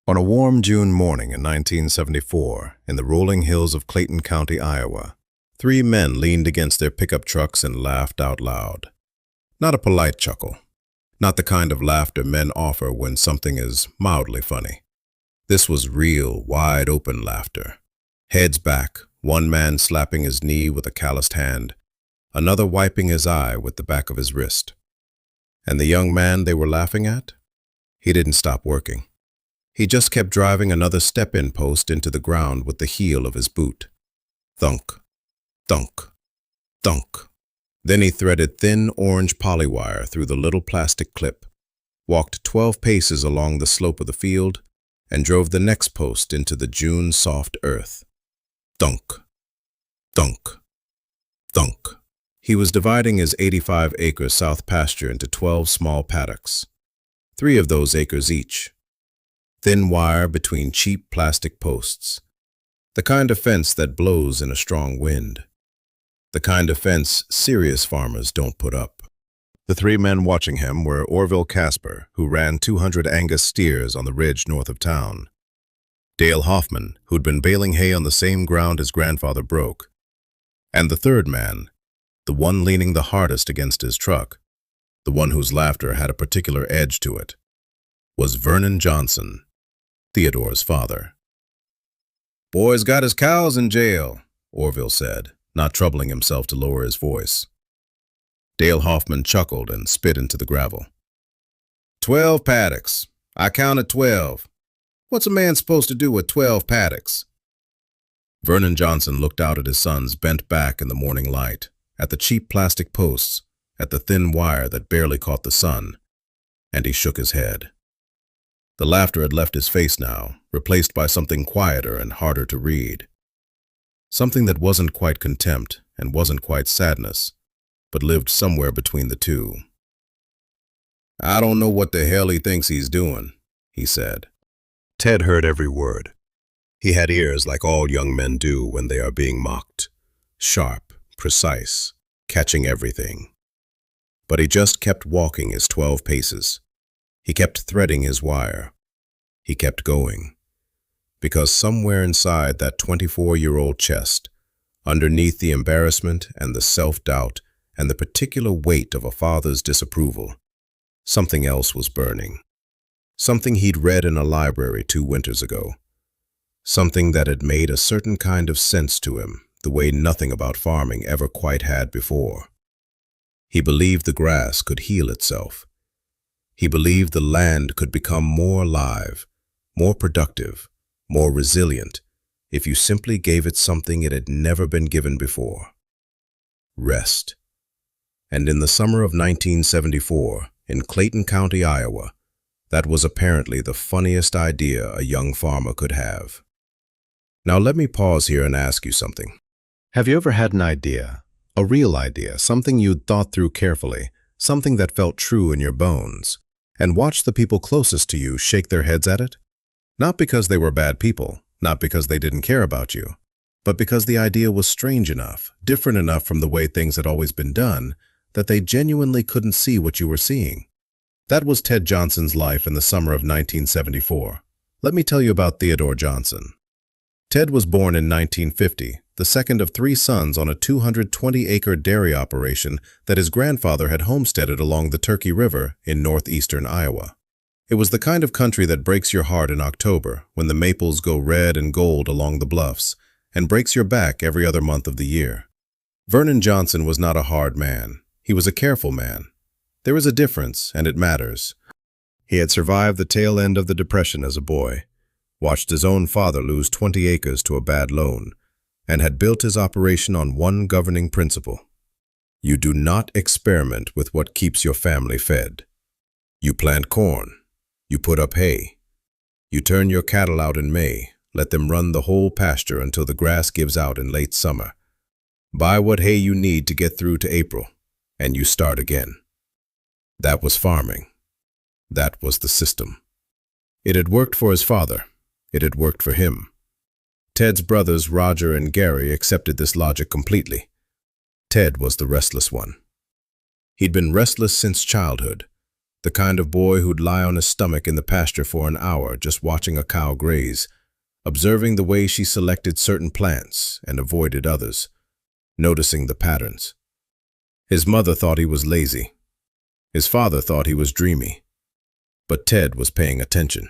On a warm June morning in 1974, in the rolling hills of Clayton County, Iowa, three men leaned against their pickup trucks and laughed out loud. Not a polite chuckle, not the kind of laughter men offer when something is mildly funny. This was real, wide-open laughter. Heads back, one man slapping his knee with a calloused hand, another wiping his eye with the back of his wrist. And the young man they were laughing at? He didn't stop working. He just kept driving another step-in post into the ground with the heel of his boot. Thunk, thunk, thunk. Then he threaded thin orange polywire through the little plastic clip, walked 12 paces along the slope of the field, and drove the next post into the June soft earth. Thunk, thunk, thunk. He was dividing his 85-acre south pasture into 12 small paddocks, 3 of those acres each. Thin wire between cheap plastic posts. The kind of fence that blows in a strong wind. The kind of fence serious farmers don't put up. The 3 men watching him were Orville Casper, who ran 200 Angus steers on the ridge north of town; Dale Hoffman, who'd been baling hay on the same ground his grandfather broke; and the third man, the one leaning the hardest against his truck, the one whose laughter had a particular edge to it, was Vernon Johnson, Theodore's father. "Boy's got his cows in jail," Orville said, not troubling himself to lower his voice. Dale Hoffman chuckled and spit into the gravel. 12 paddocks. I counted 12. What's a man supposed to do with 12 paddocks? Vernon Johnson looked out at his sons bent back in the morning light, at the cheap plastic posts, at the thin wire that barely caught the sun, and he shook his head. The laughter had left his face now, replaced by something quieter and harder to read. Something that wasn't quite contempt and wasn't quite sadness, but lived somewhere between the two. "I don't know what the hell he thinks he's doing," he said. Ted heard every word. He had ears like all young men do when they are being mocked, sharp, precise, catching everything. But he just kept walking his 12 paces. He kept threading his wire. He kept going. Because somewhere inside that 24-year-old chest, underneath the embarrassment and the self-doubt and the particular weight of a father's disapproval, something else was burning. Something he'd read in a library 2 winters ago. Something that had made a certain kind of sense to him, the way nothing about farming ever quite had before. He believed the grass could heal itself. He believed the land could become more alive, more productive, more resilient, if you simply gave it something it had never been given before: rest. And in the summer of 1974, in Clayton County, Iowa, that was apparently the funniest idea a young farmer could have. Now let me pause here and ask you something. Have you ever had an idea, a real idea, something you'd thought through carefully, something that felt true in your bones, and watched the people closest to you shake their heads at it? Not because they were bad people, not because they didn't care about you, but because the idea was strange enough, different enough from the way things had always been done, that they genuinely couldn't see what you were seeing. That was Ted Johnson's life in the summer of 1974. Let me tell you about Theodore Johnson. Ted was born in 1950, the second of 3 sons on a 220-acre dairy operation that his grandfather had homesteaded along the Turkey River in northeastern Iowa. It was the kind of country that breaks your heart in October when the maples go red and gold along the bluffs, and breaks your back every other month of the year. Vernon Johnson was not a hard man. He was a careful man. There is a difference, and it matters. He had survived the tail end of the Depression as a boy, watched his own father lose 20 acres to a bad loan, and had built his operation on one governing principle: you do not experiment with what keeps your family fed. You plant corn. You put up hay. You turn your cattle out in May, let them run the whole pasture until the grass gives out in late summer. Buy what hay you need to get through to April, and you start again. That was farming. That was the system. It had worked for his father. It had worked for him. Ted's brothers Roger and Gary accepted this logic completely. Ted was the restless one. He'd been restless since childhood. The kind of boy who'd lie on his stomach in the pasture for an hour just watching a cow graze, observing the way she selected certain plants and avoided others, noticing the patterns. His mother thought he was lazy. His father thought he was dreamy. But Ted was paying attention.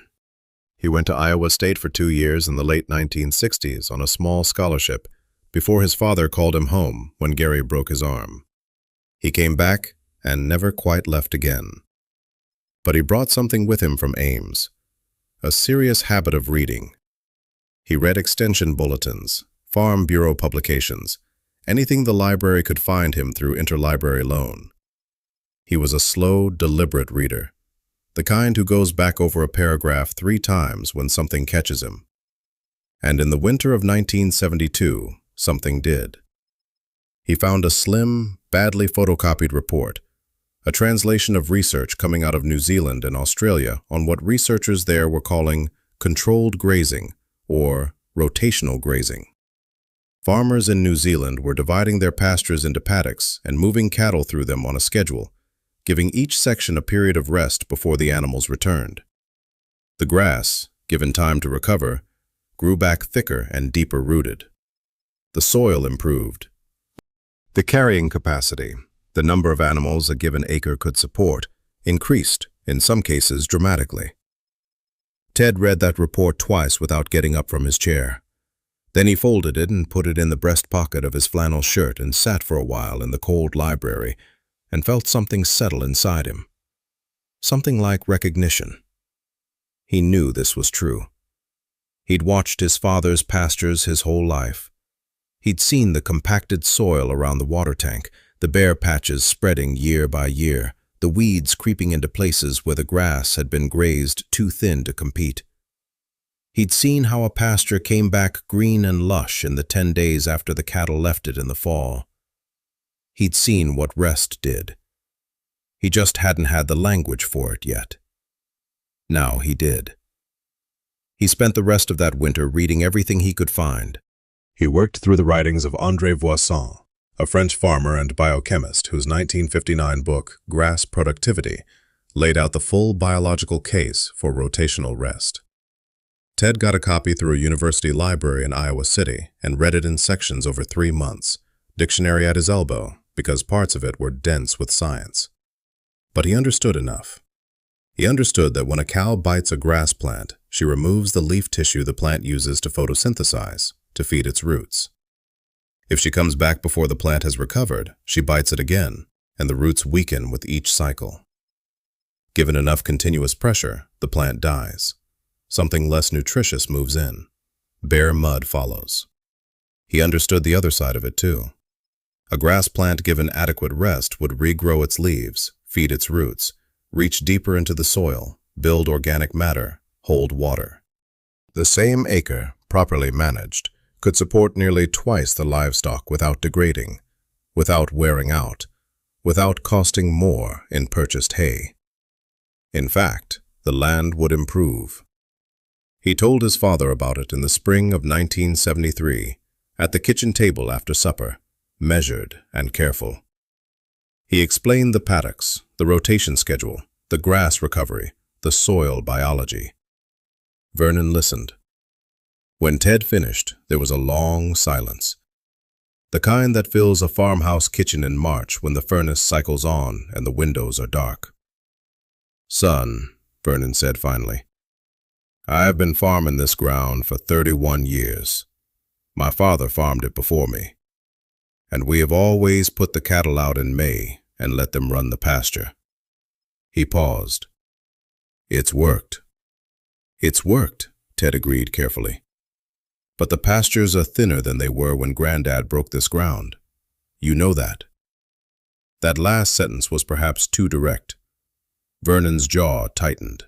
He went to Iowa State for 2 years in the late 1960s on a small scholarship before his father called him home when Gary broke his arm. He came back and never quite left again. But he brought something with him from Ames, a serious habit of reading. He read extension bulletins, Farm Bureau publications, anything the library could find him through interlibrary loan. He was a slow, deliberate reader, the kind who goes back over a paragraph 3 times when something catches him. And in the winter of 1972, something did. He found a slim, badly photocopied report, a translation of research coming out of New Zealand and Australia on what researchers there were calling controlled grazing or rotational grazing. Farmers in New Zealand were dividing their pastures into paddocks and moving cattle through them on a schedule, giving each section a period of rest before the animals returned. The grass, given time to recover, grew back thicker and deeper rooted. The soil improved. The carrying capacity, the number of animals a given acre could support, increased, in some cases dramatically. Ted read that report twice without getting up from his chair. Then he folded it and put it in the breast pocket of his flannel shirt and sat for a while in the cold library and felt something settle inside him. Something like recognition. He knew this was true. He'd watched his father's pastures his whole life. He'd seen the compacted soil around the water tank, the bare patches spreading year by year, the weeds creeping into places where the grass had been grazed too thin to compete. He'd seen how a pasture came back green and lush in the 10 days after the cattle left it in the fall. He'd seen what rest did. He just hadn't had the language for it yet. Now he did. He spent the rest of that winter reading everything he could find. He worked through the writings of André Voisin, a French farmer and biochemist whose 1959 book, Grass Productivity, laid out the full biological case for rotational rest. Ted got a copy through a university library in Iowa City and read it in sections over 3 months, dictionary at his elbow, because parts of it were dense with science. But he understood enough. He understood that when a cow bites a grass plant, she removes the leaf tissue the plant uses to photosynthesize, to feed its roots. If she comes back before the plant has recovered, she bites it again, and the roots weaken with each cycle. Given enough continuous pressure, the plant dies. Something less nutritious moves in. Bare mud follows. He understood the other side of it too. A grass plant given adequate rest would regrow its leaves, feed its roots, reach deeper into the soil, build organic matter, hold water. The same acre, properly managed, could support nearly twice the livestock without degrading, without wearing out, without costing more in purchased hay. In fact, the land would improve. He told his father about it in the spring of 1973, at the kitchen table after supper, measured and careful. He explained the paddocks, the rotation schedule, the grass recovery, the soil biology. Vernon listened. When Ted finished, there was a long silence. The kind that fills a farmhouse kitchen in March when the furnace cycles on and the windows are dark. "Son," Vernon said finally, "I've been farming this ground for 31 years. My father farmed it before me. And we have always put the cattle out in May and let them run the pasture." He paused. "It's worked." "It's worked," Ted agreed carefully. "But the pastures are thinner than they were when Granddad broke this ground. You know that." That last sentence was perhaps too direct. Vernon's jaw tightened.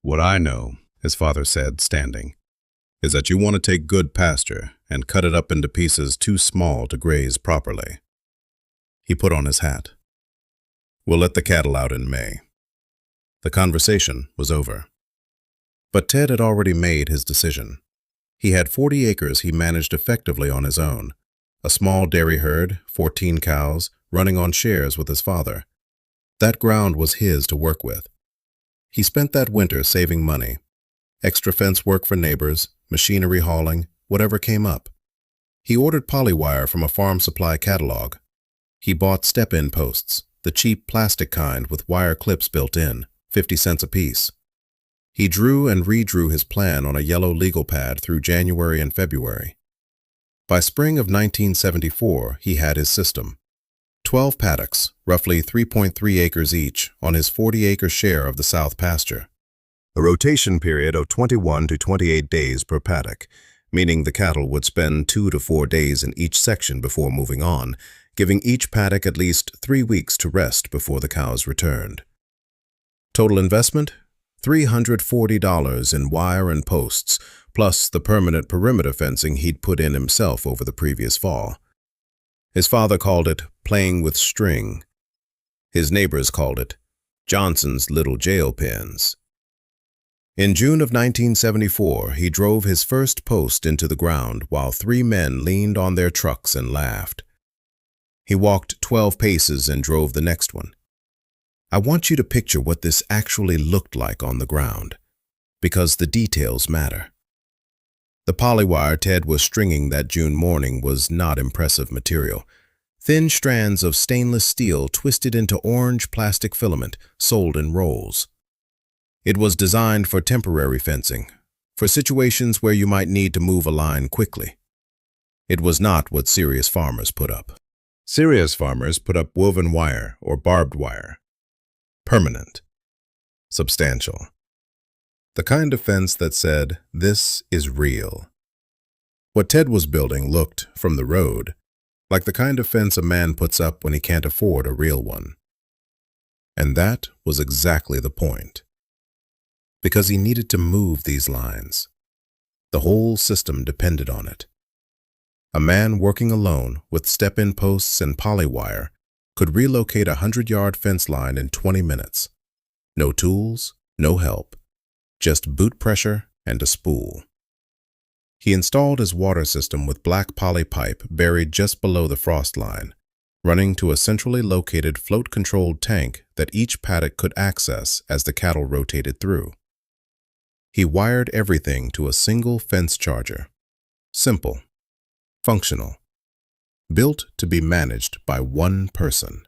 "What I know," his father said, standing, "is that you want to take good pasture and cut it up into pieces too small to graze properly." He put on his hat. "We'll let the cattle out in May." The conversation was over. But Ted had already made his decision. He had 40 acres he managed effectively on his own, a small dairy herd, 14 cows, running on shares with his father. That ground was his to work with, He spent that winter saving money, extra fence work for neighbors, machinery hauling, whatever came up. He ordered polywire from a farm supply catalog. He bought step-in posts, the cheap plastic kind with wire clips built in, 50 cents apiece. He drew and redrew his plan on a yellow legal pad through January and February. By spring of 1974, he had his system. 12 paddocks, roughly 3.3 acres each, on his 40-acre share of the south pasture. A rotation period of 21 to 28 days per paddock, meaning the cattle would spend 2 to 4 days in each section before moving on, giving each paddock at least 3 weeks to rest before the cows returned. Total investment? $340 in wire and posts, plus the permanent perimeter fencing he'd put in himself over the previous fall. His father called it playing with string. His neighbors called it Johnson's little jail pens. In June of 1974, he drove his first post into the ground while 3 men leaned on their trucks and laughed. He walked 12 paces and drove the next one. I want you to picture what this actually looked like on the ground, because the details matter. The polywire Ted was stringing that June morning was not impressive material. Thin strands of stainless steel twisted into orange plastic filament, sold in rolls. It was designed for temporary fencing, for situations where you might need to move a line quickly. It was not what serious farmers put up. Serious farmers put up woven wire or barbed wire. Permanent. Substantial. The kind of fence that said, "This is real." What Ted was building looked, from the road, like the kind of fence a man puts up when he can't afford a real one. And that was exactly the point. Because he needed to move these lines. The whole system depended on it. A man working alone with step-in posts and polywire could relocate a 100-yard fence line in 20 minutes. No tools, no help, just boot pressure and a spool. He installed his water system with black poly pipe buried just below the frost line, running to a centrally located float-controlled tank that each paddock could access as the cattle rotated through. He wired everything to a single fence charger. Simple, functional, built to be managed by one person.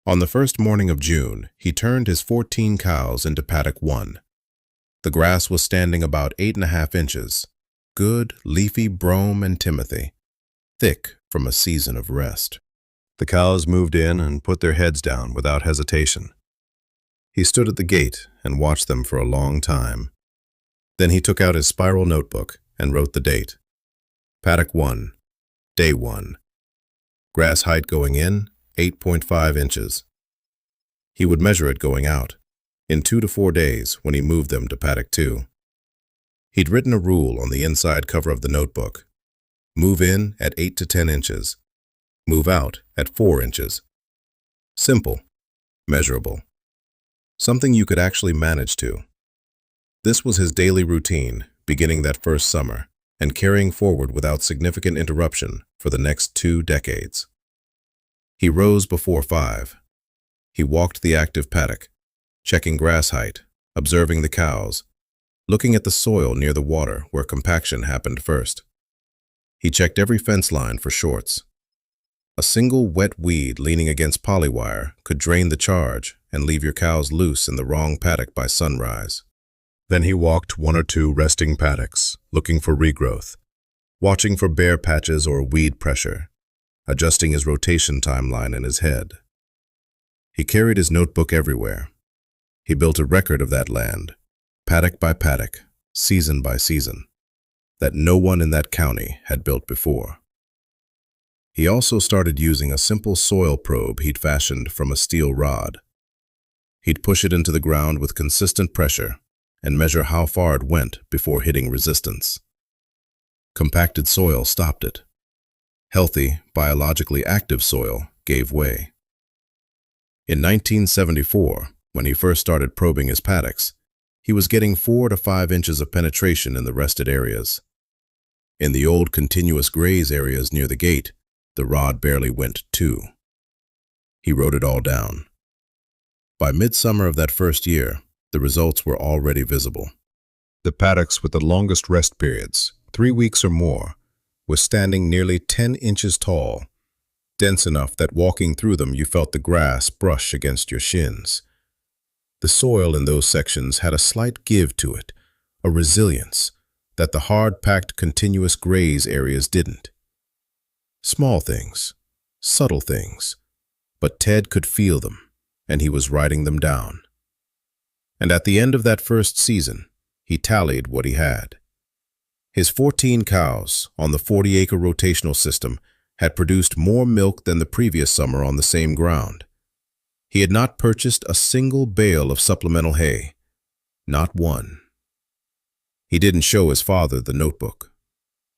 On the first morning of June, he turned his 14 cows into paddock 1. The grass was standing about 8.5 inches, good, leafy brome and timothy, thick from a season of rest. The cows moved in and put their heads down without hesitation. He stood at the gate and watched them for a long time. Then he took out his spiral notebook and wrote the date. Paddock 1, Day 1. Grass height going in, 8.5 inches. He would measure it going out, in 2 to 4 days when he moved them to paddock 2. He'd written a rule on the inside cover of the notebook. Move in at 8 to 10 inches. Move out at 4 inches. Simple, measurable. Something you could actually manage to. This was his daily routine, beginning that first summer, and carrying forward without significant interruption for the next 2 decades. He rose before 5. He walked the active paddock, checking grass height, observing the cows, looking at the soil near the water where compaction happened first. He checked every fence line for shorts. A single wet weed leaning against polywire could drain the charge and leave your cows loose in the wrong paddock by sunrise. Then he walked 1 or 2 resting paddocks, looking for regrowth, watching for bare patches or weed pressure, adjusting his rotation timeline in his head. He carried his notebook everywhere. He built a record of that land, paddock by paddock, season by season, that no one in that county had built before. He also started using a simple soil probe he'd fashioned from a steel rod. He'd push it into the ground with consistent pressure and measure how far it went before hitting resistance. Compacted soil stopped it. Healthy, biologically active soil gave way. In 1974, when he first started probing his paddocks, he was getting 4 to 5 inches of penetration in the rested areas. In the old continuous graze areas near the gate, the rod barely went 2. He wrote it all down. By midsummer of that first year, The results were already visible. The paddocks with the longest rest periods, 3 weeks or more, were standing nearly 10 inches tall, dense enough that walking through them you felt the grass brush against your shins. The soil in those sections had a slight give to it, a resilience that the hard-packed continuous graze areas didn't. Small things, subtle things, but Ted could feel them, and he was writing them down. And at the end of that first season, he tallied what he had. His 14 cows on the 40-acre rotational system had produced more milk than the previous summer on the same ground. He had not purchased a single bale of supplemental hay, not one. He didn't show his father the notebook,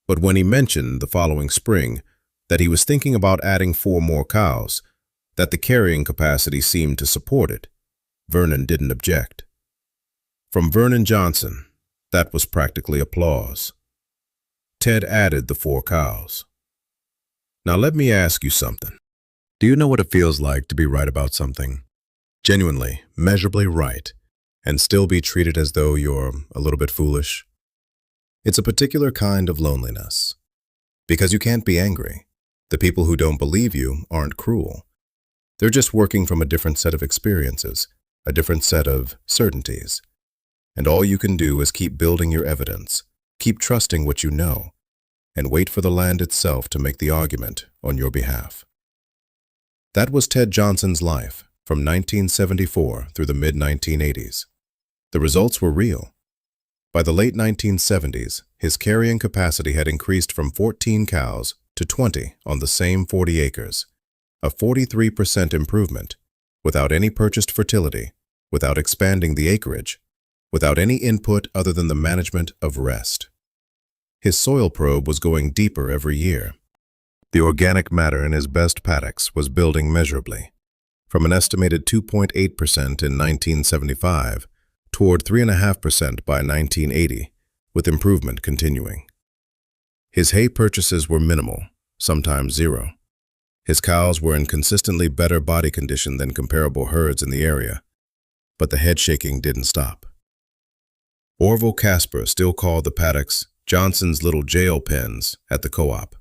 but when he mentioned the following spring that he was thinking about adding 4 more cows, that the carrying capacity seemed to support it, Vernon didn't object. From Vernon Johnson, that was practically applause. Ted added the 4 cows. Now let me ask you something. Do you know what it feels like to be right about something? Genuinely, measurably right, and still be treated as though you're a little bit foolish? It's a particular kind of loneliness. Because you can't be angry. The people who don't believe you aren't cruel. They're just working from a different set of experiences, a different set of certainties. And all you can do is keep building your evidence, keep trusting what you know, and wait for the land itself to make the argument on your behalf. That was Ted Johnson's life from 1974 through the mid-1980s. The results were real. By the late 1970s, his carrying capacity had increased from 14 cows to 20 on the same 40 acres, a 43% improvement, without any purchased fertility, without expanding the acreage, without any input other than the management of rest. His soil probe was going deeper every year. The organic matter in his best paddocks was building measurably, from an estimated 2.8% in 1975 toward 3.5% by 1980, with improvement continuing. His hay purchases were minimal, sometimes zero. His cows were in consistently better body condition than comparable herds in the area, but the head shaking didn't stop. Orville Casper still called the paddocks Johnson's little jail pens at the co-op.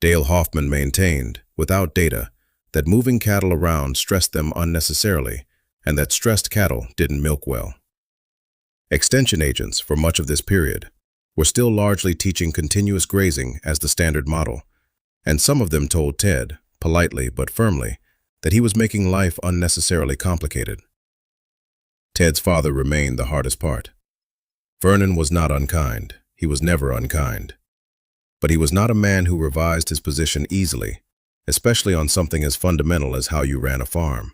Dale Hoffman maintained, without data, that moving cattle around stressed them unnecessarily and that stressed cattle didn't milk well. Extension agents for much of this period were still largely teaching continuous grazing as the standard model, and some of them told Ted, politely but firmly, that he was making life unnecessarily complicated. Ted's father remained the hardest part. Vernon was not unkind. He was never unkind. But he was not a man who revised his position easily, especially on something as fundamental as how you ran a farm.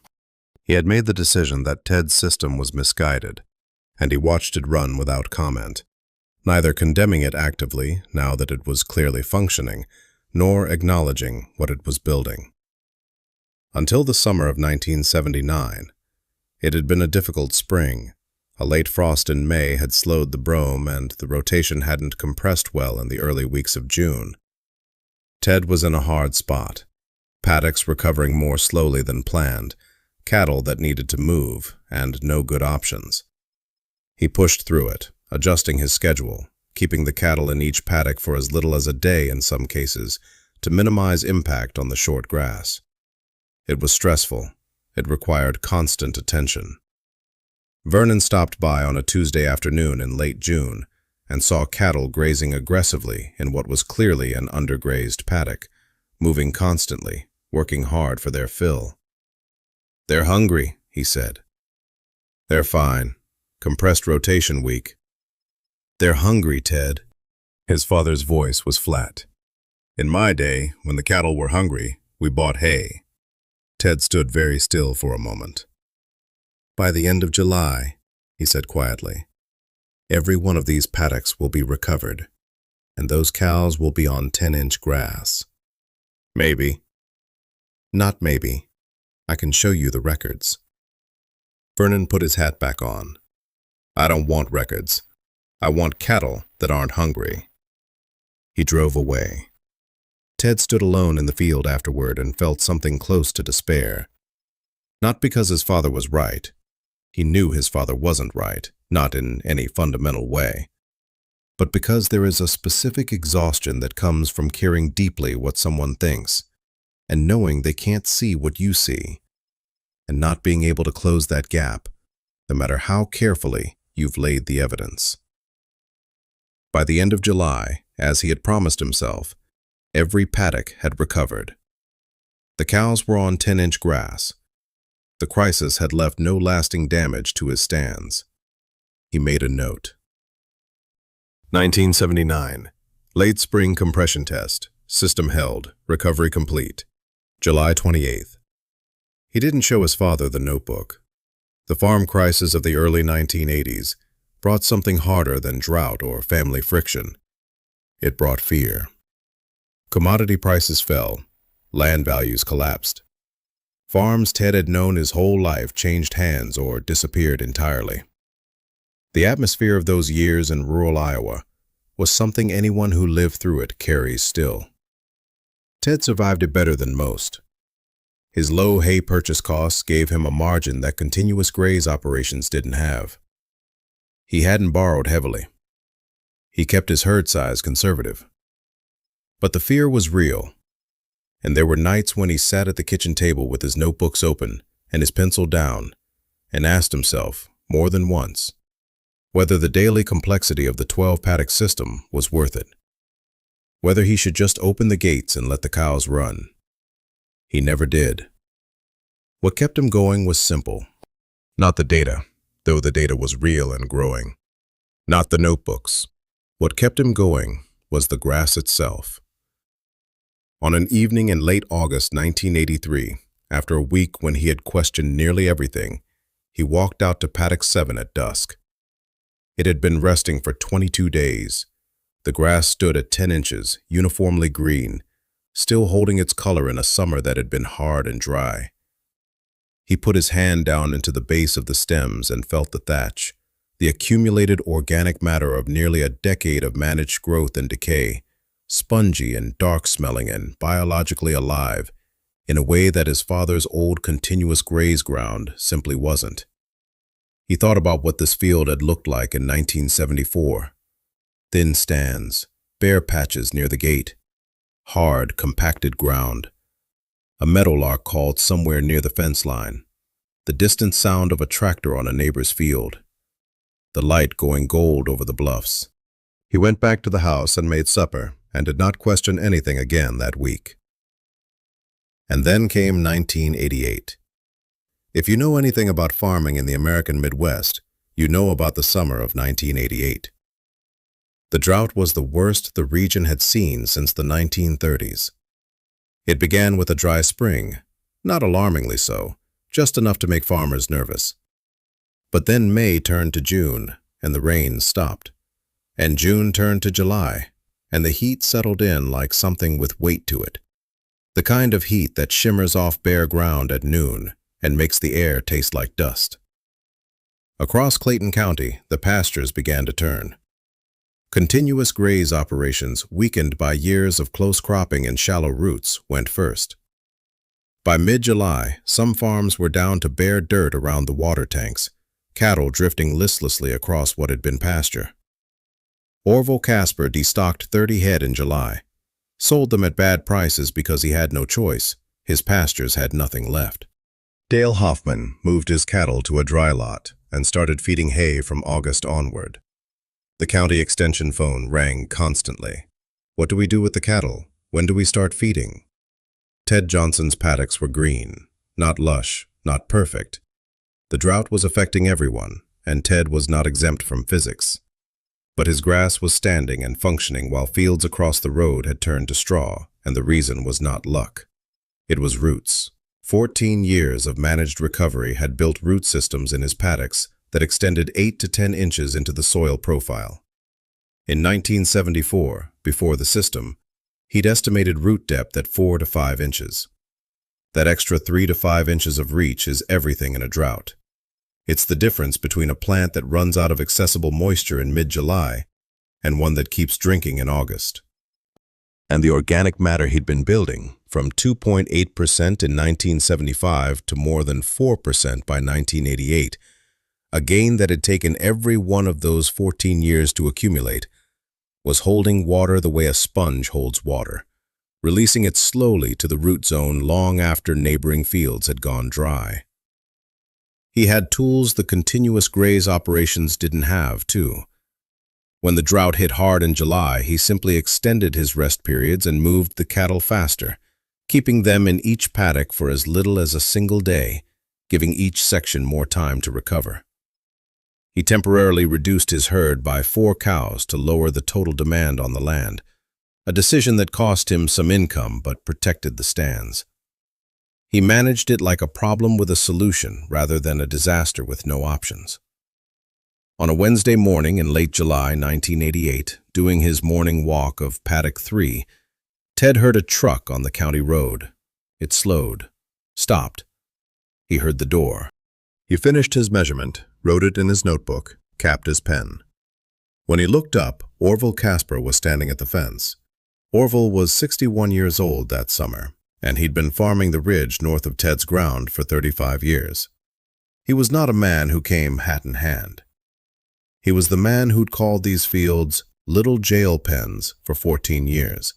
He had made the decision that Ted's system was misguided, and he watched it run without comment, neither condemning it actively now that it was clearly functioning, nor acknowledging what it was building. Until the summer of 1979, it had been a difficult spring. A late frost in May had slowed the brome, and the rotation hadn't compressed well in the early weeks of June. Ted was in a hard spot. Paddocks recovering more slowly than planned, cattle that needed to move, and no good options. He pushed through it, adjusting his schedule, keeping the cattle in each paddock for as little as a day in some cases, to minimize impact on the short grass. It was stressful. It required constant attention. Vernon stopped by on a Tuesday afternoon in late June and saw cattle grazing aggressively in what was clearly an undergrazed paddock, moving constantly, working hard for their fill. "They're hungry," he said. "They're fine. Compressed rotation week." "They're hungry, Ted." His father's voice was flat. "In my day, when the cattle were hungry, we bought hay." Ted stood very still for a moment. "By the end of July," he said quietly, "every one of these paddocks will be recovered, and those cows will be on 10-inch grass." "Maybe." "Not maybe. I can show you the records." Vernon put his hat back on. "I don't want records. I want cattle that aren't hungry." He drove away. Ted stood alone in the field afterward and felt something close to despair. Not because his father was right. He knew his father wasn't right, not in any fundamental way, but because there is a specific exhaustion that comes from caring deeply what someone thinks, and knowing they can't see what you see, and not being able to close that gap, no matter how carefully you've laid the evidence. By the end of July, as he had promised himself, every paddock had recovered. The cows were on 10-inch grass. The crisis had left no lasting damage to his stands. He made a note. 1979. Late spring compression test. System held. Recovery complete. July 28th. He didn't show his father the notebook. The farm crisis of the early 1980s brought something harder than drought or family friction. It brought fear. Commodity prices fell. Land values collapsed. Farms Ted had known his whole life changed hands or disappeared entirely. The atmosphere of those years in rural Iowa was something anyone who lived through it carries still. Ted survived it better than most. His low hay purchase costs gave him a margin that continuous graze operations didn't have. He hadn't borrowed heavily. He kept his herd size conservative. But the fear was real, and there were nights when he sat at the kitchen table with his notebooks open and his pencil down and asked himself, more than once, whether the daily complexity of the 12-paddock system was worth it. Whether he should just open the gates and let the cows run. He never did. What kept him going was simple. Not the data, though the data was real and growing. Not the notebooks. What kept him going was the grass itself. On an evening in late August 1983, after a week when he had questioned nearly everything, he walked out to Paddock 7 at dusk. It had been resting for 22 days. The grass stood at 10 inches, uniformly green, still holding its color in a summer that had been hard and dry. He put his hand down into the base of the stems and felt the thatch, the accumulated organic matter of nearly a decade of managed growth and decay, spongy and dark-smelling and biologically alive in a way that his father's old continuous graze ground simply wasn't. He thought about what this field had looked like in 1974. Thin stands, bare patches near the gate, hard, compacted ground. A meadowlark called somewhere near the fence line, the distant sound of a tractor on a neighbor's field, the light going gold over the bluffs. He went back to the house and made supper and did not question anything again that week. And then came 1988. If you know anything about farming in the American Midwest, you know about the summer of 1988. The drought was the worst the region had seen since the 1930s. It began with a dry spring, not alarmingly so, just enough to make farmers nervous. But then May turned to June, and the rains stopped. And June turned to July, and the heat settled in like something with weight to it. The kind of heat that shimmers off bare ground at noon and makes the air taste like dust. Across Clayton County, the pastures began to turn. Continuous graze operations, weakened by years of close cropping and shallow roots, went first. By mid-July, some farms were down to bare dirt around the water tanks, cattle drifting listlessly across what had been pasture. Orville Casper destocked 30 head in July, sold them at bad prices because he had no choice. His pastures had nothing left. Dale Hoffman moved his cattle to a dry lot and started feeding hay from August onward. The county extension phone rang constantly. What do we do with the cattle? When do we start feeding? Ted Johnson's paddocks were green, not lush, not perfect. The drought was affecting everyone, and Ted was not exempt from physics. But his grass was standing and functioning while fields across the road had turned to straw, and the reason was not luck. It was roots. 14 years of managed recovery had built root systems in his paddocks that extended 8 to 10 inches into the soil profile. In 1974, before the system, he'd estimated root depth at 4 to 5 inches. That extra 3 to 5 inches of reach is everything in a drought. It's the difference between a plant that runs out of accessible moisture in mid-July and one that keeps drinking in August. And the organic matter he'd been building, from 2.8% in 1975 to more than 4% by 1988, a gain that had taken every one of those 14 years to accumulate, was holding water the way a sponge holds water, releasing it slowly to the root zone long after neighboring fields had gone dry. He had tools the continuous graze operations didn't have, too. When the drought hit hard in July, he simply extended his rest periods and moved the cattle faster, keeping them in each paddock for as little as a single day, giving each section more time to recover. He temporarily reduced his herd by 4 cows to lower the total demand on the land, a decision that cost him some income but protected the stands. He managed it like a problem with a solution rather than a disaster with no options. On a Wednesday morning in late July 1988, doing his morning walk of Paddock 3, Ted heard a truck on the county road. It slowed, stopped. He heard the door. He finished his measurement, wrote it in his notebook, capped his pen. When he looked up, Orville Casper was standing at the fence. Orville was 61 years old that summer, and he'd been farming the ridge north of Ted's ground for 35 years. He was not a man who came hat in hand. He was the man who'd called these fields little jail pens for 14 years,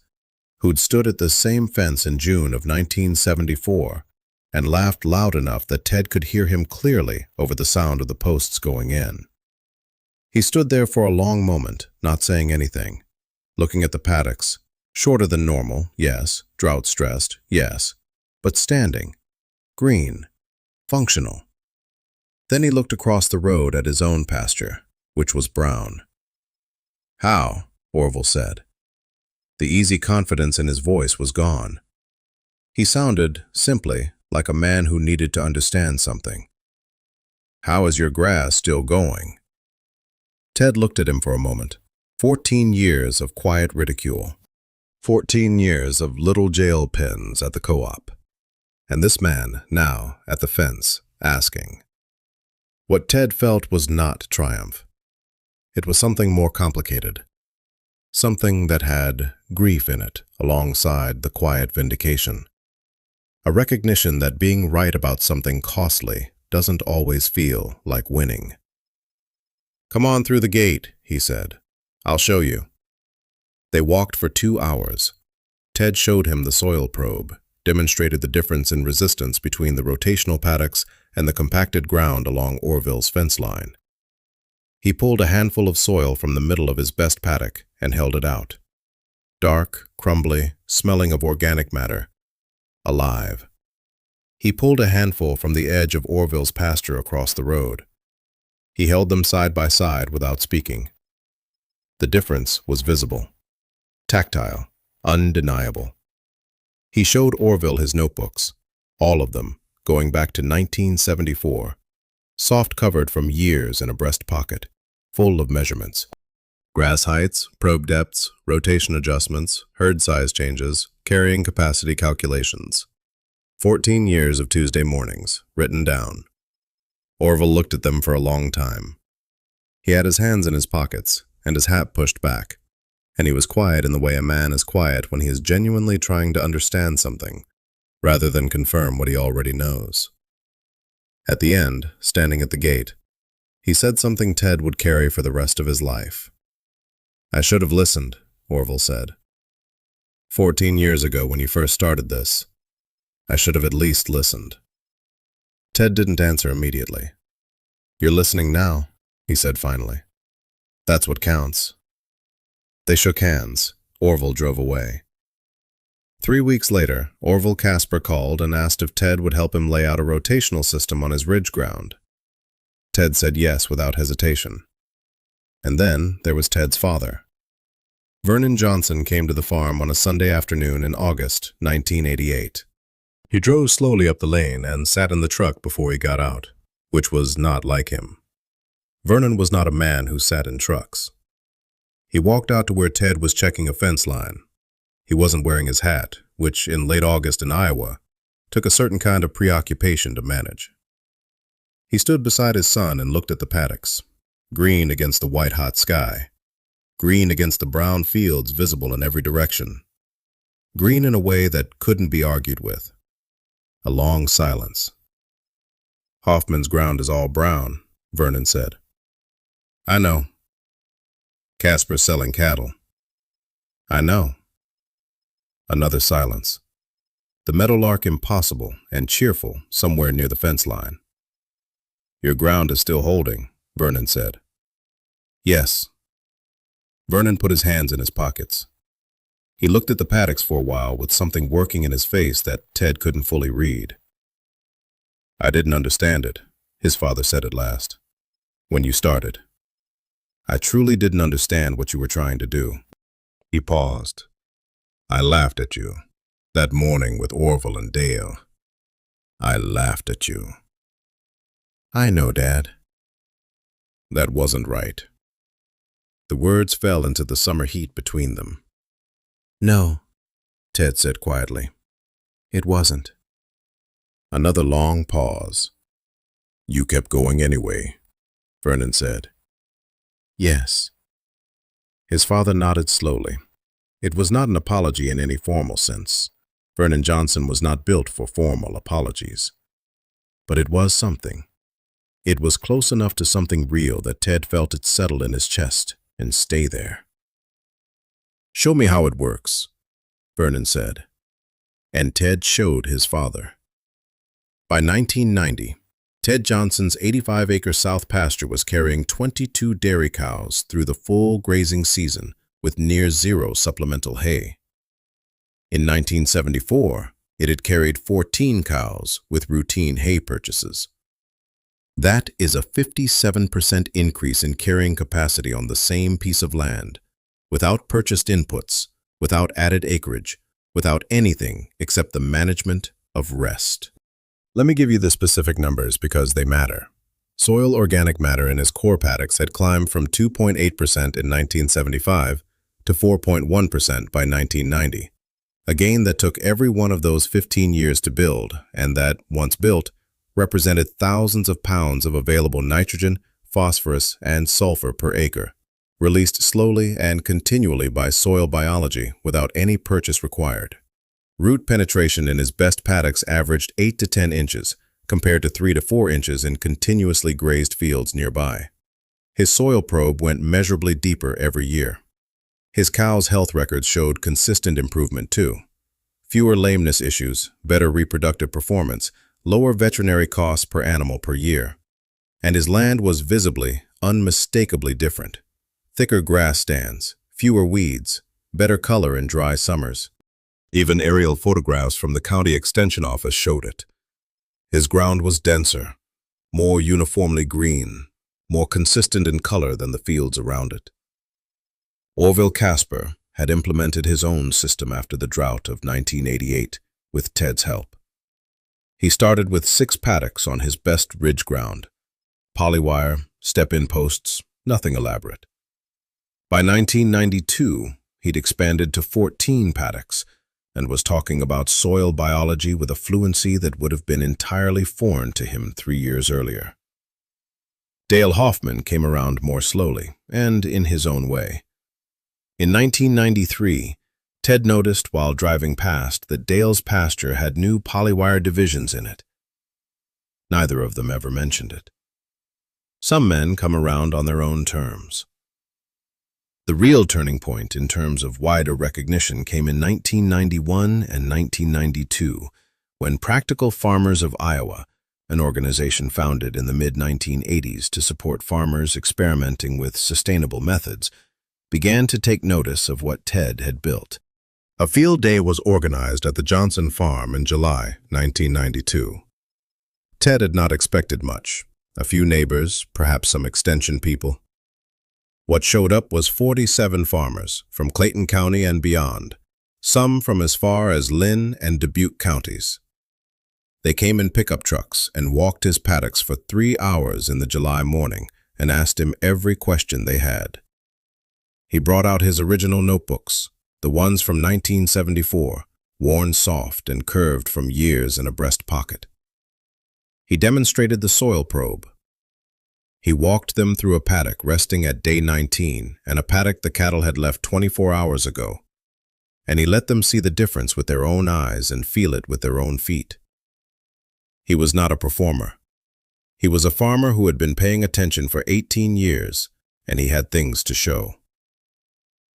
who'd stood at the same fence in June of 1974 and laughed loud enough that Ted could hear him clearly over the sound of the posts going in. He stood there for a long moment, not saying anything, looking at the paddocks, shorter than normal, yes, drought-stressed, yes, but standing, green, functional. Then he looked across the road at his own pasture, which was brown. "How?" Orville said. The easy confidence in his voice was gone. He sounded, simply, like a man who needed to understand something. "How is your grass still going?" Ted looked at him for a moment. 14 years of quiet ridicule. 14 years of little jail pens at the co-op. And this man, now, at the fence, asking. What Ted felt was not triumph. It was something more complicated. Something that had grief in it, alongside the quiet vindication. A recognition that being right about something costly doesn't always feel like winning. "Come on through the gate," he said. "I'll show you." They walked for 2 hours. Ted showed him the soil probe, demonstrated the difference in resistance between the rotational paddocks and the compacted ground along Orville's fence line. He pulled a handful of soil from the middle of his best paddock and held it out. Dark, crumbly, smelling of organic matter. Alive. He pulled a handful from the edge of Orville's pasture across the road. He held them side by side without speaking. The difference was visible. Tactile, undeniable. He showed Orville his notebooks, all of them, going back to 1974, soft-covered from years in a breast pocket, full of measurements. Grass heights, probe depths, rotation adjustments, herd size changes, carrying capacity calculations. 14 years of Tuesday mornings, written down. Orville looked at them for a long time. He had his hands in his pockets and his hat pushed back, and he was quiet in the way a man is quiet when he is genuinely trying to understand something, rather than confirm what he already knows. At the end, standing at the gate, he said something Ted would carry for the rest of his life. "I should have listened," Orville said. 14 years ago when you first started this, I should have at least listened. Ted didn't answer immediately. "You're listening now," he said finally. "That's what counts." They shook hands. Orville drove away. 3 weeks later, Orville Casper called and asked if Ted would help him lay out a rotational system on his ridge ground. Ted said yes without hesitation. And then there was Ted's father. Vernon Johnson came to the farm on a Sunday afternoon in August 1988. He drove slowly up the lane and sat in the truck before he got out, which was not like him. Vernon was not a man who sat in trucks. He walked out to where Ted was checking a fence line. He wasn't wearing his hat, which in late August in Iowa took a certain kind of preoccupation to manage. He stood beside his son and looked at the paddocks, green against the white-hot sky, green against the brown fields visible in every direction, green in a way that couldn't be argued with. A long silence. "Hoffman's ground is all brown," Vernon said. I know. Casper's selling cattle. I know. Another silence. The meadowlark impossible and cheerful somewhere near the fence line. Your ground is still holding, Vernon said. Yes. Vernon put his hands in his pockets. He looked at the paddocks for a while with something working in his face that Ted couldn't fully read. I didn't understand it, his father said at last. When you started. I truly didn't understand what you were trying to do. He paused. I laughed at you. That morning with Orville and Dale. I laughed at you. I know, Dad. That wasn't right. The words fell into the summer heat between them. No, Ted said quietly. It wasn't. Another long pause. You kept going anyway, Vernon said. Yes. His father nodded slowly. It was not an apology in any formal sense. Vernon Johnson was not built for formal apologies. But it was something. It was close enough to something real that Ted felt it settle in his chest and stay there. Show me how it works, Vernon said. And Ted showed his father. By 1990, Ted Johnson's 85-acre south pasture was carrying 22 dairy cows through the full grazing season with near zero supplemental hay. In 1974, it had carried 14 cows with routine hay purchases. That is a 57% increase in carrying capacity on the same piece of land, without purchased inputs, without added acreage, without anything except the management of rest. Let me give you the specific numbers because they matter. Soil organic matter in his core paddocks had climbed from 2.8% in 1975 to 4.1% by 1990, a gain that took every one of those 15 years to build and that, once built, represented thousands of pounds of available nitrogen, phosphorus, and sulfur per acre, released slowly and continually by soil biology without any purchase required. Root penetration in his best paddocks averaged 8 to 10 inches, compared to 3 to 4 inches in continuously grazed fields nearby. His soil probe went measurably deeper every year. His cows' health records showed consistent improvement too. Fewer lameness issues, better reproductive performance, lower veterinary costs per animal per year. And his land was visibly, unmistakably different. Thicker grass stands, fewer weeds, better color in dry summers. Even aerial photographs from the county extension office showed it. His ground was denser, more uniformly green, more consistent in color than the fields around it. Orville Casper had implemented his own system after the drought of 1988 with Ted's help. He started with 6 paddocks on his best ridge ground. Polywire, step-in posts, nothing elaborate. By 1992, he'd expanded to 14 paddocks and was talking about soil biology with a fluency that would have been entirely foreign to him 3 years earlier. Dale Hoffman came around more slowly and in his own way. In 1993, Ted noticed while driving past that Dale's pasture had new polywire divisions in it. Neither of them ever mentioned it. Some men come around on their own terms. The real turning point in terms of wider recognition came in 1991 and 1992, when Practical Farmers of Iowa, an organization founded in the mid-1980s to support farmers experimenting with sustainable methods, began to take notice of what Ted had built. A field day was organized at the Johnson farm in July 1992. Ted had not expected much. A few neighbors, perhaps some extension people. What showed up was 47 farmers from Clayton County and beyond, some from as far as Lynn and Dubuque counties. They came in pickup trucks and walked his paddocks for 3 hours in the July morning and asked him every question they had. He brought out his original notebooks, the ones from 1974, worn soft and curved from years in a breast pocket. He demonstrated the soil probe. He walked them through a paddock resting at day 19 and a paddock the cattle had left 24 hours ago, and he let them see the difference with their own eyes and feel it with their own feet. He was not a performer. He was a farmer who had been paying attention for 18 years, and he had things to show.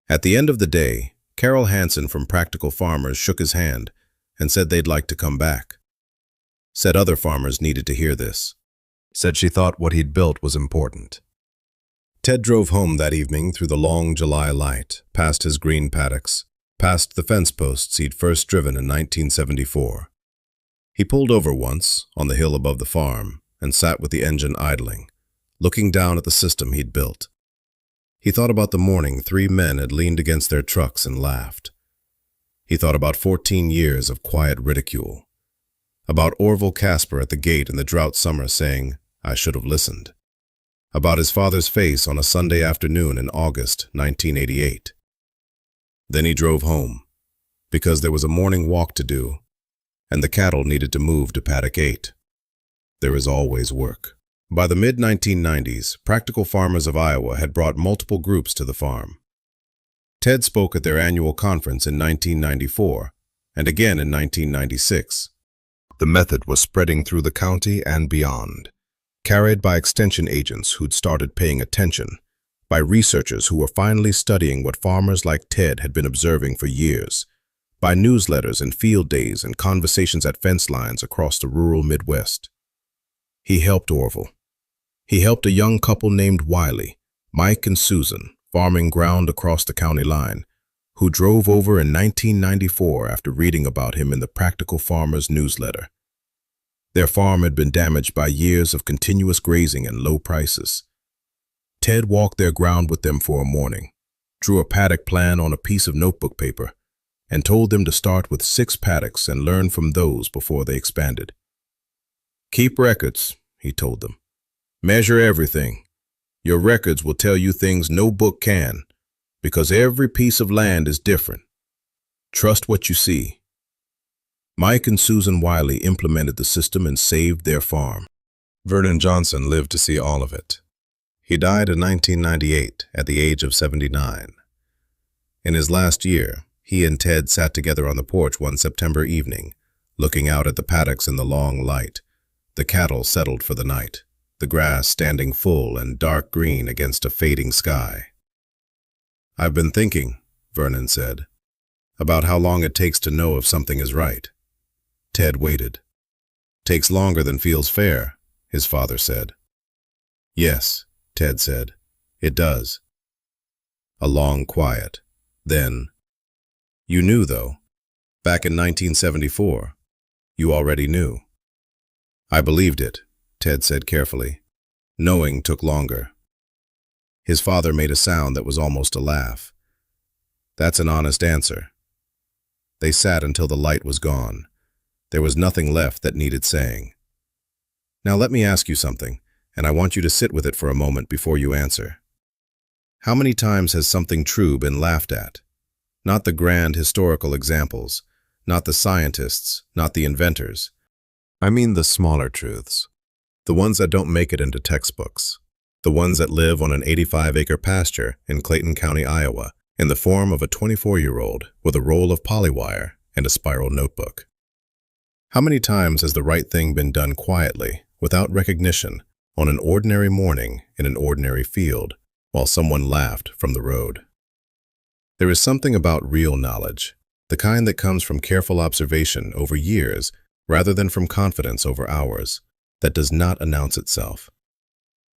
At the end of the day, Carol Hansen from Practical Farmers shook his hand and said they'd like to come back. Said other farmers needed to hear this. Said she thought what he'd built was important. Ted drove home that evening through the long July light, past his green paddocks, past the fence posts he'd first driven in 1974. He pulled over once, on the hill above the farm, and sat with the engine idling, looking down at the system he'd built. He thought about the morning 3 men had leaned against their trucks and laughed. He thought about 14 years of quiet ridicule. About Orville Casper at the gate in the drought summer saying, "I should have listened." About his father's face on a Sunday afternoon in August 1988. Then he drove home, because there was a morning walk to do, and the cattle needed to move to Paddock 8. There is always work. By the mid-1990s, Practical Farmers of Iowa had brought multiple groups to the farm. Ted spoke at their annual conference in 1994, and again in 1996. The method was spreading through the county and beyond, carried by extension agents who'd started paying attention, by researchers who were finally studying what farmers like Ted had been observing for years, by newsletters and field days and conversations at fence lines across the rural Midwest. He helped Orville. He helped a young couple named Wiley, Mike and Susan, farming ground across the county line, who drove over in 1994 after reading about him in the Practical Farmers newsletter. Their farm had been damaged by years of continuous grazing and low prices. Ted walked their ground with them for a morning, drew a paddock plan on a piece of notebook paper, and told them to start with 6 paddocks and learn from those before they expanded. "Keep records," he told them. "Measure everything. Your records will tell you things no book can, because every piece of land is different. Trust what you see." Mike and Susan Wiley implemented the system and saved their farm. Vernon Johnson lived to see all of it. He died in 1998 at the age of 79. In his last year, he and Ted sat together on the porch one September evening, looking out at the paddocks in the long light. The cattle settled for the night, the grass standing full and dark green against a fading sky. "I've been thinking," Vernon said, "about how long it takes to know if something is right." Ted waited. "Takes longer than feels fair," his father said. "Yes," Ted said, "it does." A long quiet. Then, "You knew, though. Back in 1974. You already knew." "I believed it," Ted said carefully. "Knowing took longer." His father made a sound that was almost a laugh. "That's an honest answer." They sat until the light was gone. There was nothing left that needed saying. "Now let me ask you something, and I want you to sit with it for a moment before you answer. How many times has something true been laughed at? Not the grand historical examples, not the scientists, not the inventors. I mean the smaller truths, the ones that don't make it into textbooks, the ones that live on an 85-acre pasture in Clayton County, Iowa, in the form of a 24-year-old with a roll of polywire and a spiral notebook. How many times has the right thing been done quietly, without recognition, on an ordinary morning in an ordinary field, while someone laughed from the road? There is something about real knowledge, the kind that comes from careful observation over years rather than from confidence over hours, that does not announce itself.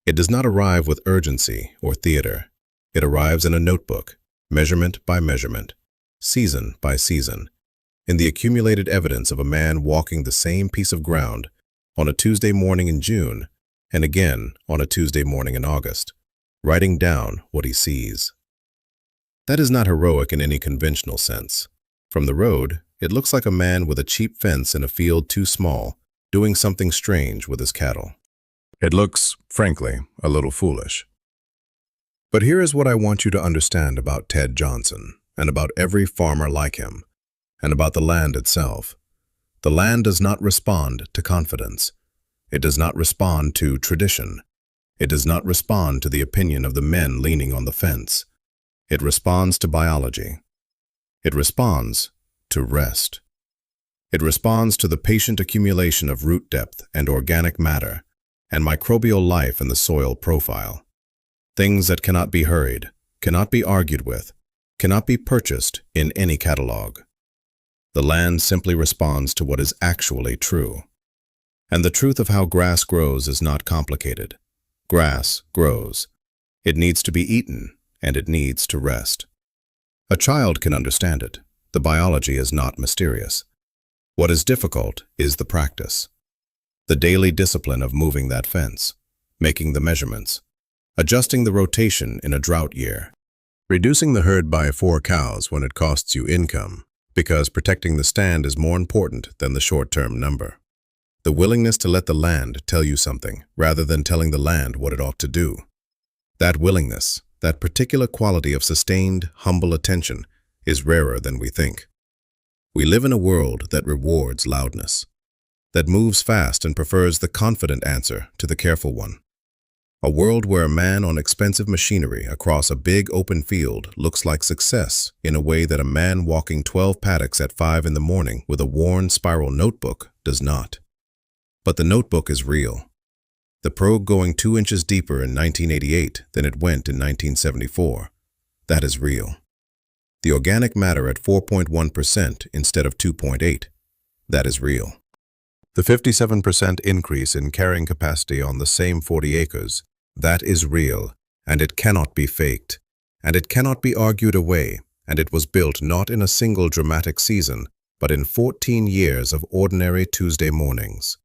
It does not arrive with urgency or theater. It arrives in a notebook, measurement by measurement, season by season, in the accumulated evidence of a man walking the same piece of ground on a Tuesday morning in June and again on a Tuesday morning in August, writing down what he sees. That is not heroic in any conventional sense. From the road, it looks like a man with a cheap fence in a field too small, doing something strange with his cattle. It looks, frankly, a little foolish. But here is what I want you to understand about Ted Johnson, and about every farmer like him, and about the land itself. The land does not respond to confidence. It does not respond to tradition. It does not respond to the opinion of the men leaning on the fence. It responds to biology. It responds to rest. It responds to the patient accumulation of root depth and organic matter and microbial life in the soil profile. Things that cannot be hurried, cannot be argued with, cannot be purchased in any catalog. The land simply responds to what is actually true. And the truth of how grass grows is not complicated. Grass grows. It needs to be eaten, and it needs to rest. A child can understand it. The biology is not mysterious. What is difficult is the practice. The daily discipline of moving that fence, making the measurements, adjusting the rotation in a drought year, reducing the herd by 4 cows when it costs you income, because protecting the stand is more important than the short-term number. The willingness to let the land tell you something rather than telling the land what it ought to do. That willingness, that particular quality of sustained, humble attention, is rarer than we think. We live in a world that rewards loudness, that moves fast and prefers the confident answer to the careful one. A world where a man on expensive machinery across a big open field looks like success in a way that a man walking 12 paddocks at 5 in the morning with a worn spiral notebook does not. But the notebook is real. The probe going 2 inches deeper in 1988 than it went in 1974. That is real. The organic matter at 4.1% instead of 2.8. That is real. The 57% increase in carrying capacity on the same 40 acres. That is real, and it cannot be faked, and it cannot be argued away, and it was built not in a single dramatic season, but in 14 years of ordinary Tuesday mornings.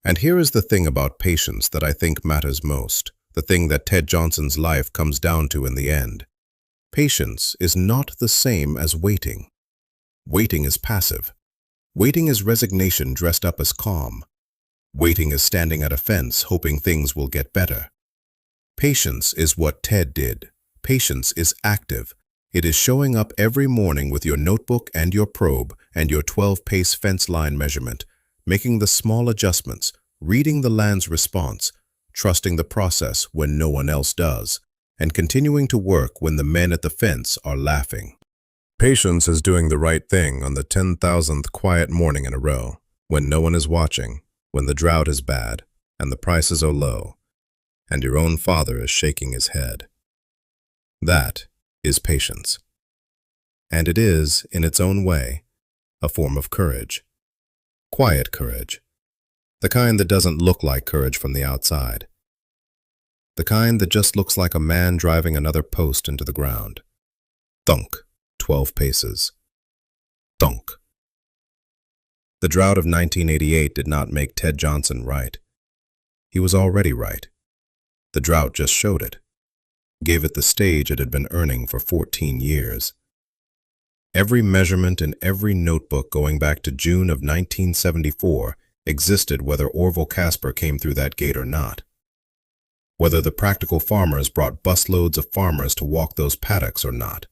And here is the thing about patience that I think matters most, the thing that Ted Johnson's life comes down to in the end. Patience is not the same as waiting. Waiting is passive. Waiting is resignation dressed up as calm. Waiting is standing at a fence hoping things will get better. Patience is what Ted did. Patience is active. It is showing up every morning with your notebook and your probe and your 12-pace fence line measurement, making the small adjustments, reading the land's response, trusting the process when no one else does, and continuing to work when the men at the fence are laughing. Patience is doing the right thing on the 10,000th quiet morning in a row, when no one is watching, when the drought is bad and the prices are low, and your own father is shaking his head. That is patience. And it is, in its own way, a form of courage. Quiet courage. The kind that doesn't look like courage from the outside. The kind that just looks like a man driving another post into the ground. Thunk, 12 paces. Thunk. The drought of 1988 did not make Ted Johnson right. He was already right. The drought just showed it, gave it the stage it had been earning for 14 years. Every measurement in every notebook going back to June of 1974 existed whether Orville Casper came through that gate or not. Whether the practical farmers brought busloads of farmers to walk those paddocks or not.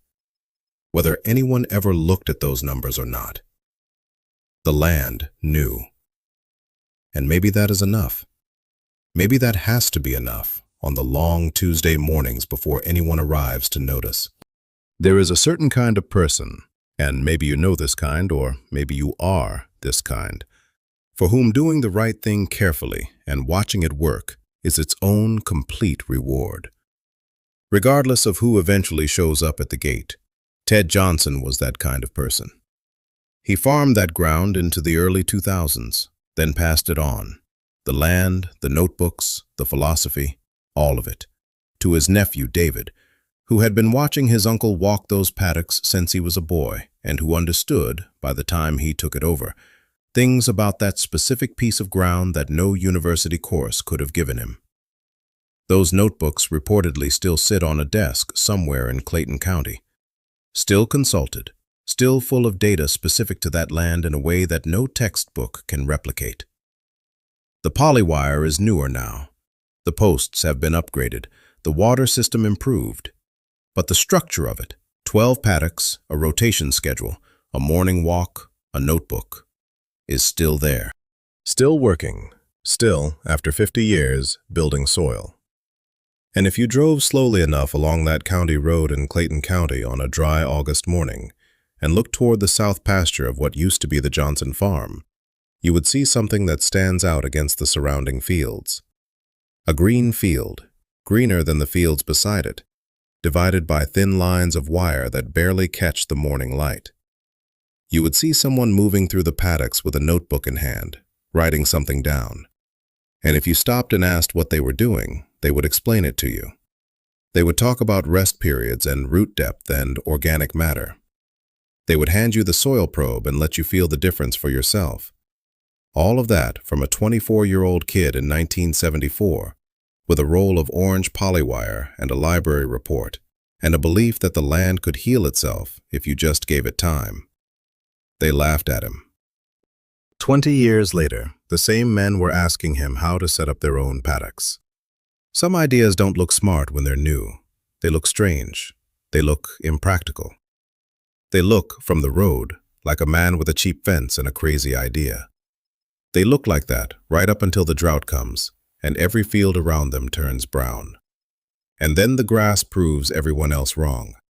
Whether anyone ever looked at those numbers or not. The land knew. And maybe that is enough. Maybe that has to be enough on the long Tuesday mornings before anyone arrives to notice. There is a certain kind of person, and maybe you know this kind, or maybe you are this kind, for whom doing the right thing carefully and watching it work is its own complete reward. Regardless of who eventually shows up at the gate, Ted Johnson was that kind of person. He farmed that ground into the early 2000s, then passed it on, the land, the notebooks, the philosophy, all of it, to his nephew David, who had been watching his uncle walk those paddocks since he was a boy and who understood, by the time he took it over, things about that specific piece of ground that no university course could have given him. Those notebooks reportedly still sit on a desk somewhere in Clayton County, still consulted, still full of data specific to that land in a way that no textbook can replicate. The polywire is newer now. The posts have been upgraded, the water system improved. But the structure of it, 12 paddocks, a rotation schedule, a morning walk, a notebook, is still there. Still working, still, after 50 years, building soil. And if you drove slowly enough along that county road in Clayton County on a dry August morning and looked toward the south pasture of what used to be the Johnson farm, you would see something that stands out against the surrounding fields. A green field, greener than the fields beside it, divided by thin lines of wire that barely catch the morning light. You would see someone moving through the paddocks with a notebook in hand, writing something down. And if you stopped and asked what they were doing, they would explain it to you. They would talk about rest periods and root depth and organic matter. They would hand you the soil probe and let you feel the difference for yourself. All of that from a 24-year-old kid in 1974, with a roll of orange polywire and a library report, and a belief that the land could heal itself if you just gave it time. They laughed at him. 20 years later, the same men were asking him how to set up their own paddocks. Some ideas don't look smart when they're new. They look strange. They look impractical. They look, from the road, like a man with a cheap fence and a crazy idea. They look like that right up until the drought comes, and every field around them turns brown. And then the grass proves everyone else wrong.